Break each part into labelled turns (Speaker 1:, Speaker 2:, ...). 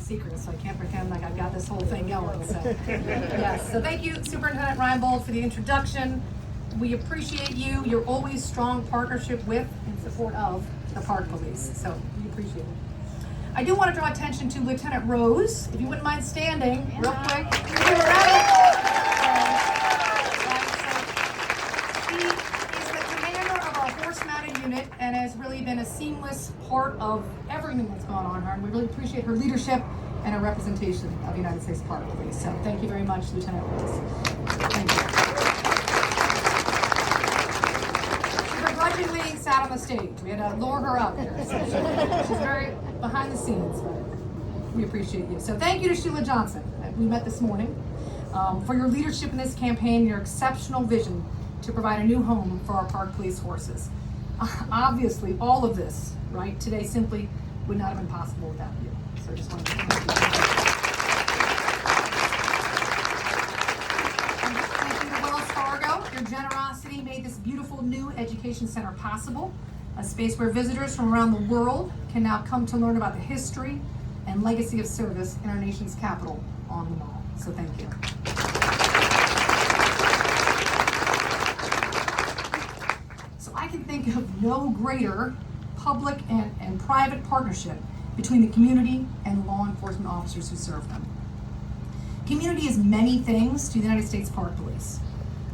Speaker 1: secret, so I can't pretend like I've got this whole thing going. So, yes. So thank you, Superintendent Reinbold, for the introduction. We appreciate you. You're always strong partnership with and support of the Park Police. So we appreciate it. I do want to draw attention to Lieutenant Rose. If you wouldn't mind standing real quick. Unit and has really been a seamless part of everything that's gone on here, and we really appreciate her leadership and her representation of the United States Park Police. So thank you very much, Lieutenant Rose. Thank you. She begrudgingly sat on the stage. We had to lure her up here. So she's very behind the scenes, but we appreciate you. So thank you to Sheila Johnson, we met this morning, for your leadership in this campaign, your exceptional vision to provide a new home for our Park Police horses. Obviously, all of this, right, today simply would not have been possible without you. So I just wanted to thank you. And thank you to Wells Fargo. Your generosity made this beautiful new education center possible, a space where visitors from around the world can now come to learn about the history and legacy of service in our nation's capital on the Mall. So thank you. I can think of no greater public and private partnership between the community and law enforcement officers who serve them. Community is many things to the United States Park Police,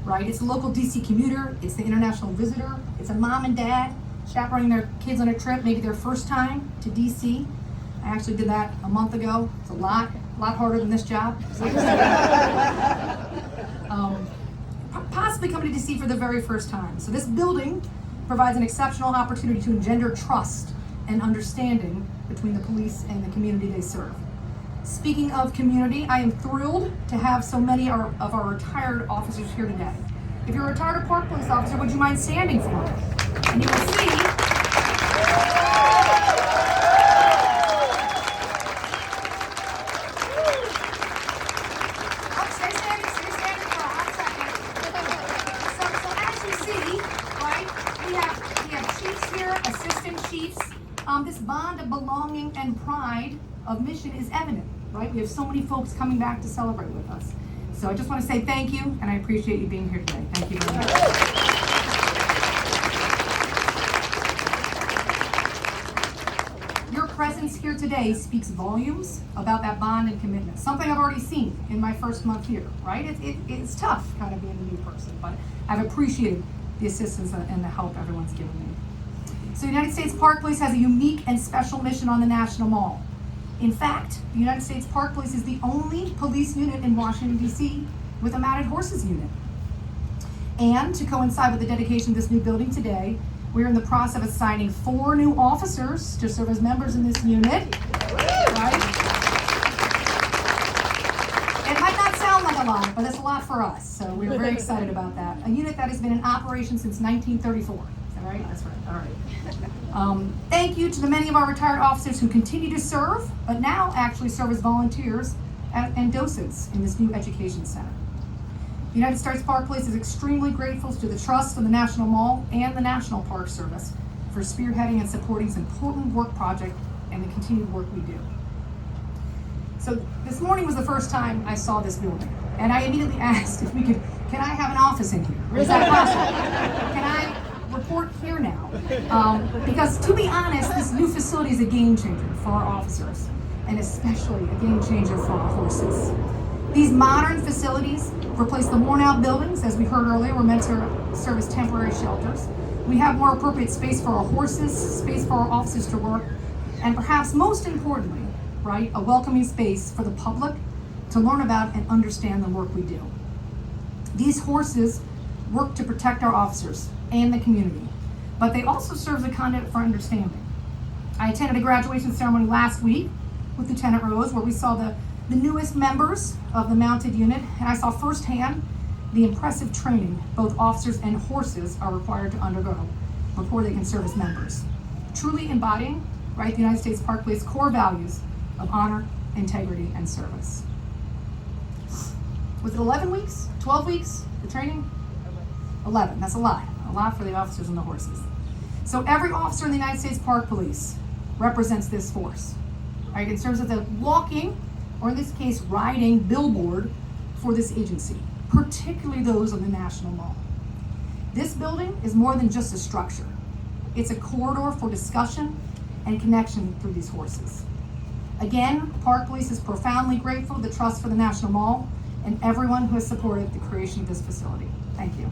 Speaker 1: right? It's a local DC commuter, it's the international visitor, it's a mom and dad chaperoning their kids on a trip, maybe their first time to DC. I actually did that a month ago. It's a lot harder than this job. Possibly coming to DC for the very first time. So this building provides an exceptional opportunity to engender trust and understanding between the police and the community they serve. Speaking of community, I am thrilled to have so many of our retired officers here today. If you're a retired Park Police officer, would you mind standing for me? And you will see this bond of belonging and pride of mission is evident, right? We have so many folks coming back to celebrate with us. So I just want to say thank you, and I appreciate you being here today. Thank you very much. Your presence here today speaks volumes about that bond and commitment, something I've already seen in my first month here, right? It's tough kind of being a new person, but I've appreciated the assistance and the help everyone's given me. So the United States Park Police has a unique and special mission on the National Mall. In fact, the United States Park Police is the only police unit in Washington, D.C. with a mounted horses unit. And to coincide with the dedication of this new building today, we're in the process of assigning 4 new officers to serve as members in this unit. Right? It might not sound like a lot, but it's a lot for us. So we're very excited about that. A unit that has been in operation since 1934. Right? That's right. All right. Thank you to the many of our retired officers who continue to serve, but now actually serve as volunteers and docents in this new education center. The United States Park Police is extremely grateful to the trust of the National Mall and the National Park Service for spearheading and supporting this important work project and the continued work we do. So this morning was the first time I saw this building, and I immediately asked if can I have an office in here? Is that possible? Can I report here now? Because to be honest, this new facility is a game changer for our officers, and especially a game changer for our horses. These modern facilities replace the worn out buildings, as we heard earlier, were meant to serve as temporary shelters. We have more appropriate space for our horses, space for our officers to work, and perhaps most importantly, right, a welcoming space for the public to learn about and understand the work we do. These horses work to protect our officers and the community, but they also serve as a conduit for understanding. I attended a graduation ceremony last week with Lieutenant Rose, where we saw the newest members of the mounted unit, and I saw firsthand the impressive training both officers and horses are required to undergo before they can serve as members, truly embodying, right, the United States Park Police core values of honor, integrity, and service. Was it 11 weeks? 12 weeks, the training? 11, that's a lot for the officers and the horses. So every officer in the United States Park Police represents this force, right? It serves as a walking, or in this case, riding billboard for this agency, particularly those on the National Mall. This building is more than just a structure. It's a corridor for discussion and connection through these horses. Again, Park Police is profoundly grateful to the Trust for the National Mall and everyone who has supported the creation of this facility. Thank you.